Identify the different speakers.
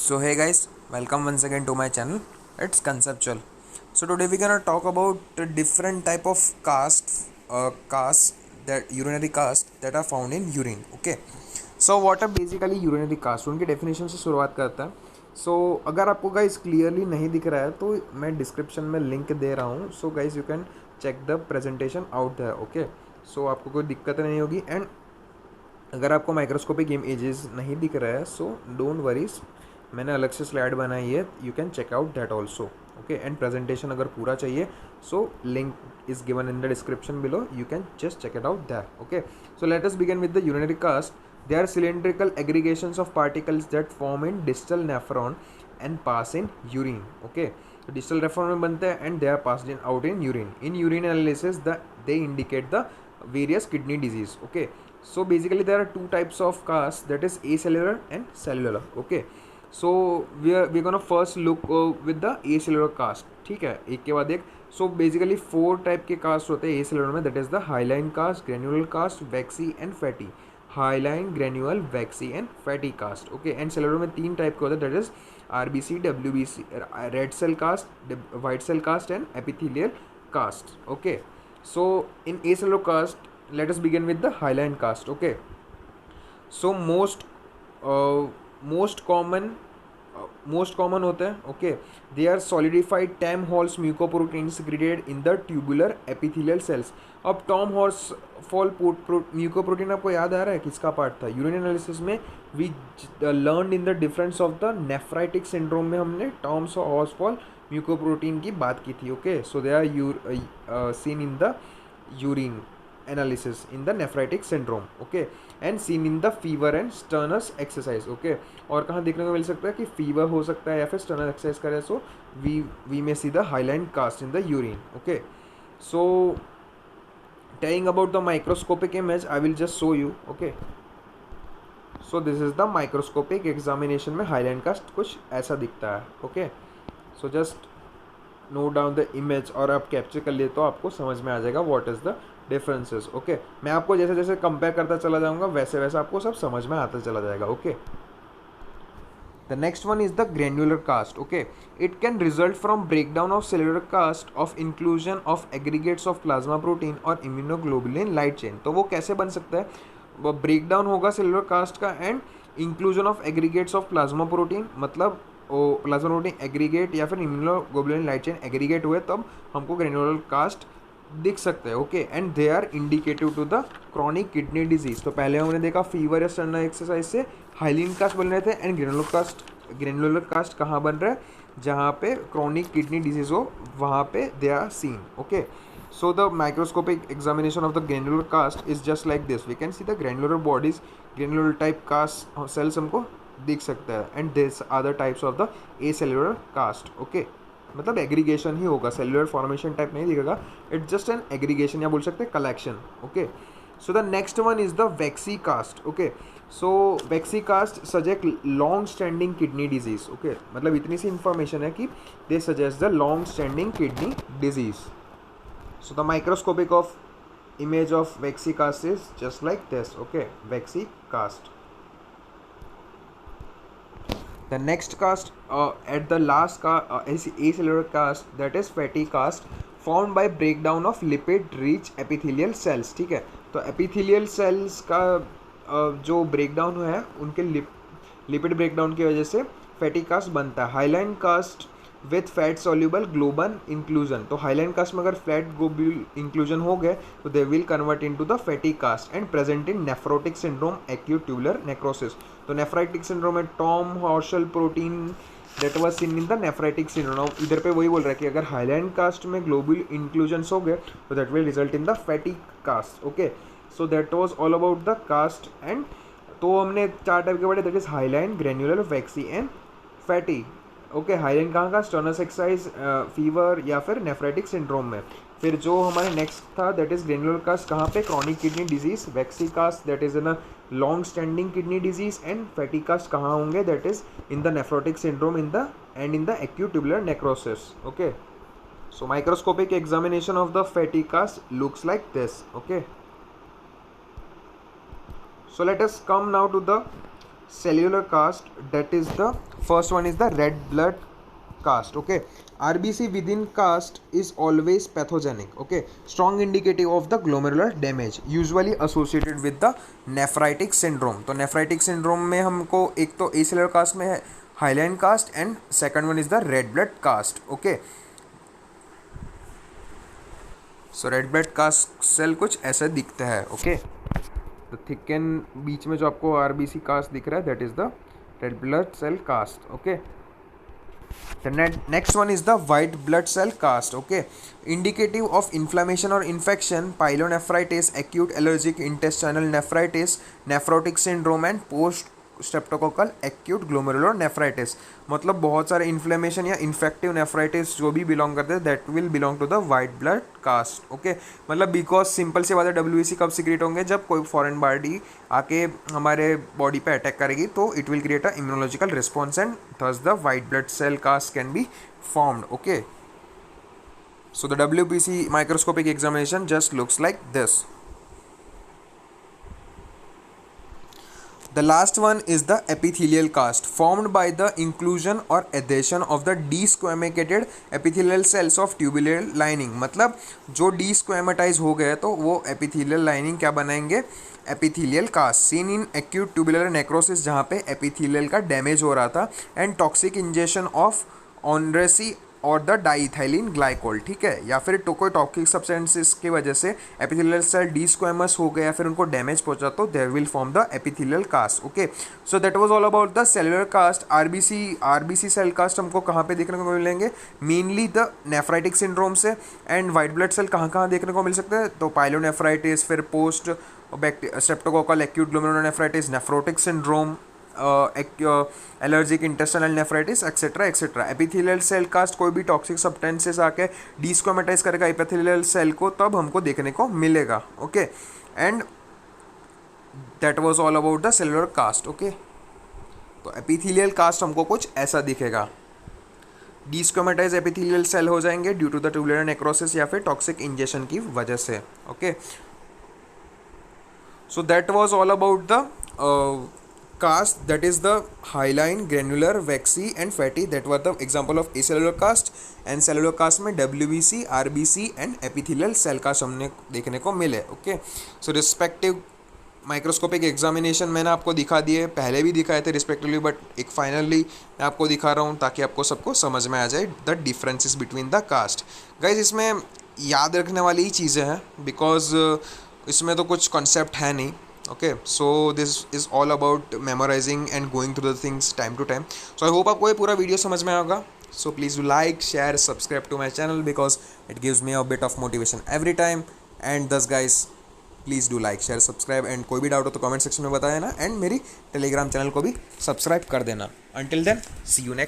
Speaker 1: So hey guys, welcome once again to my channel. It's conceptual. So today we're gonna talk about the different type of casts that urinary casts that are found in urine. Okay. So what are basically urinary casts? उनके definition से शुरुआत करता है. So अगर आपको guys clearly नहीं दिख रहा है तो मैं description में link दे रहा हूँ. So guys you can check the presentation out there. Okay. So आपको कोई दिक्कत नहीं होगी and अगर आपको माइक्रोस्कोपिक इमेजेस नहीं दिख रहा है सो डोंट वरीज, मैंने अलग से स्लाइड बनाई है, you can check out that also. Okay. And presentation अगर पूरा चाहिए so link is given in the description below, you can just check it out that. Okay. So let us begin with the urinary cast. They are cylindrical aggregations of particles that form in distal nephron and pass in urine. Okay. तो distal nephron में बनते हैं and they are passed in out in urine. In urine analysis they indicate the various kidney disease. Okay. So basically there are two types of casts, that is acellular and cellular. Okay. So we're gonna first look with the acellular cast. ठीक है, एक के बाद एक. So basically four type के cast होते हैं acellular में, that is the hyaline cast, granular cast, waxy and fatty. Hyaline, granule, waxy and fatty cast. Okay. and cellular में तीन type के होते हैं, that is RBC, WBC, red cell cast, white cell cast and epithelial cast. Okay. So in acellular cast, let us begin with the hyaline cast. Okay. So most common होते हैं. Okay. They are solidified Tam Hall's mucoproteins secreted in the tubular epithelial cells. अब Tamm Horsfall mucoprotein आपको याद आ रहा है किसका part था? यूरिन एनालिसिस में we learn in the difference of the nephritic syndrome में हमने टॉम्स हॉर्स फॉल म्यूकोप्रोटीन की बात की थी. Okay. So they are seen in the urine analysis in the nephritic syndrome. Okay. And seen in the fever and strenuous exercise. Okay. और कहाँ देखने को मिल सकता है कि फीवर हो सकता है या फिर स्टर्नस एक्सरसाइज करें, so we may see the hyaline cast in the urine. Okay. So telling about the microscopic image, I will just show you. Okay. So this is the microscopic examination में Highline cast कुछ ऐसा दिखता है. Okay. So just note down the image और आप capture कर लिए तो आपको समझ में आ जाएगा what is the differences. Okay. मैं आपको जैसे जैसे कंपेयर करता चला जाऊंगा वैसे वैसे आपको सब समझ में आता चला जाएगा. Okay. The next one is the granular cast. Okay. It can result from breakdown of cellular cast of inclusion of aggregates of plasma protein और immunoglobulin light chain. तो वो कैसे बन सकता है? वो breakdown होगा cellular cast का and inclusion of aggregates of plasma protein, मतलब वो प्लाज्मा प्रोटीन एग्रीगेट या फिर इम्यूनोग्लोबुलिन लाइट चेन एग्रीगेट हुए तब हमको ग्रेनुलर कास्ट दिख सकते हैं. Okay. And they are indicative to the chronic kidney disease. तो पहले हमने देखा फीवर या स्टर्नस एक्सरसाइज से हाइलिन कास्ट बन रहे थे एंड ग्रेनुलर कास्ट कहाँ बन रहा है? जहाँ पे क्रॉनिक किडनी डिजीज हो वहाँ पे they are seen. Okay. So the microscopic examination of the granular cast is just like this. We can see the granular bodies, granular type cast cells हमको दिख सकता है and this other types of the acellular cast. Okay. मतलब aggregation ही होगा, cellular formation type नहीं दिखेगा, it's just an aggregation या बोल सकते हैं collection. Okay. So the next one is the waxy cast. Okay. So waxy cast suggest long standing kidney disease. Okay. मतलब इतनी सी इंफॉर्मेशन है कि they suggest the long standing kidney disease. So the microscopic of image of Vexi cast is just like this. Okay. Vexi cast. The next cast at the last acellular cast, that is fatty cast, formed by breakdown of lipid rich epithelial cells. ठीक है. तो epithelial cells का जो breakdown है उनके lipid breakdown की वजह से fatty cast बनता है. Hyaline cast with fat soluble globule inclusion. तो हाइलाइन कास्ट में अगर फ्लैट ग्लोब्यूल इंक्लूजन हो गए तो they will convert into the fatty cast and present in nephrotic syndrome acute tubular necrosis. तो नेफ्राइटिक सिंड्रोम में Tamm Horsfall protein that was seen in the nephritic syndrome. इधर पे वही बोल रहा है कि अगर हाइलाइन कास्ट में ग्लोब्यूल इंक्लूजन्स हो गए तो that will result in the fatty cast. Okay. So that was all about the cast. And तो हमने चार टाइप के पढ़े, that is hyaline, granular, waxy and fatty. Okay. Hyaline कहाँ का? स्टर्नस एक्सरसाइज, फीवर या फिर नेफ्राइटिक सिंड्रोम में. फिर जो हमारे नेक्स्ट था दैट इज ग्रेनुलर कास्ट कहाँ पे? Chronic kidney disease. Waxy cast that is in a long standing kidney disease. And fatty cast कहाँ होंगे? That is in the nephrotic syndrome in the acute tubular necrosis. Okay. So microscopic examination of the fatty cast looks like this. Okay. So let us come now to the cellular caste, that is the first one is the red blood caste. Okay, RBC within caste is always pathogenic. Okay, strong indicative of the glomerular damage, usually associated with the nephritic syndrome. तो nephritic syndrome में हमको एक तो acellular caste में है Highland caste and second one is the red blood caste. Okay, so red blood caste cell कुछ ऐसा दिखता है. Okay, तो थिकन बीच में जो आपको आरबीसी कास्ट दिख रहा है that is the red blood cell cast. Okay, the next one is the white blood cell cast. Okay, indicative of inflammation और infection, pyelonephritis, acute allergic intestinal nephritis, nephrotic syndrome and post streptococcal acute glomerular nephritis. मतलब बहुत सारे inflammation या infective nephritis जो भी belong करते हैं that will belong to the white blood cast. Okay, मतलब बिकॉज सिंपल सी बात है डब्ल्यूबीसी कब सीक्रेट होंगे, जब कोई फॉरेन बॉडी आके हमारे बॉडी पे अटैक करेगी तो it will create a immunological response and thus the white blood cell cast can be formed. Okay, so the WBC microscopic examination just looks like this. The last one is the epithelial cast, formed by the inclusion or adhesion of the desquamated epithelial cells of tubular lining. मतलब जो desquamatize हो गए तो वो epithelial lining क्या बनाएंगे, epithelial cast seen in acute tubular necrosis जहाँ पे epithelial का damage हो रहा था and toxic ingestion of ऑनरेसी और द डाईथाइलिन ग्लाइकोल. ठीक है, या फिर कोई टॉक्सिक सब्सटेंसेस की वजह से एपिथेलियल सेल डीस्क्वेमस हो गया या फिर उनको डैमेज पहुंचा तो there will form the epithelial cast. Okay, so that was all about the cellular cast. RBC cell cast हमको कहाँ पे देखने को मिलेंगे, मेनली द नेफ्राइटिक सिंड्रोम से. एंड वाइट ब्लड सेल कहाँ कहाँ देखने को मिल सकते हैं, तो पाइलोनेफ्राइटिस, फिर post streptococcal acute glomerular nephritis, nephrotic syndrome, allergic intestinal nephritis etcetera etcetera. Epithelial cell cast कोई भी टॉक्सिक सब्सटेंसेस आके डिस्क्वेमेटाइज करेगा एपिथेलियल सेल को तब हमको देखने को मिलेगा. Okay, and that was all about the cellular cast. Okay, तो एपिथेलियल कास्ट हमको कुछ ऐसा दिखेगा, डिस्क्वेमेटाइज एपिथेलियल सेल हो जाएंगे due to the tubular necrosis या फिर टॉक्सिक इंजेक्शन की वजह से. Okay, so that was all about the cast, that is the hyaline, granular, waxy and fatty, that were the example of acellular cast. and cellular cast में WBC, RBC and epithelial cell cast हमने देखने को मिले. Okay, सो respective microscopic examination मैंने आपको दिखा दिए, पहले भी दिखाए थे रिस्पेक्टिवली, बट एक फाइनली मैं आपको दिखा रहा हूँ ताकि आपको सबको समझ में आ जाए the differences between the cast. Guys इसमें याद रखने वाली ही चीज़ें हैं बिकॉज इसमें तो कुछ कॉन्सेप्ट है नहीं. Okay, so this is all about memorizing and going through the things time to time. So I hope आपको ये पूरा वीडियो समझ में आएगा. So please do like, share, subscribe to my channel because it gives me a bit of motivation every time. And thus guys, please do like, share, subscribe and कोई भी doubt हो तो कमेंट सेक्शन में बताया ना. And मेरी Telegram channel को भी सब्सक्राइब कर देना. Until then, see you next.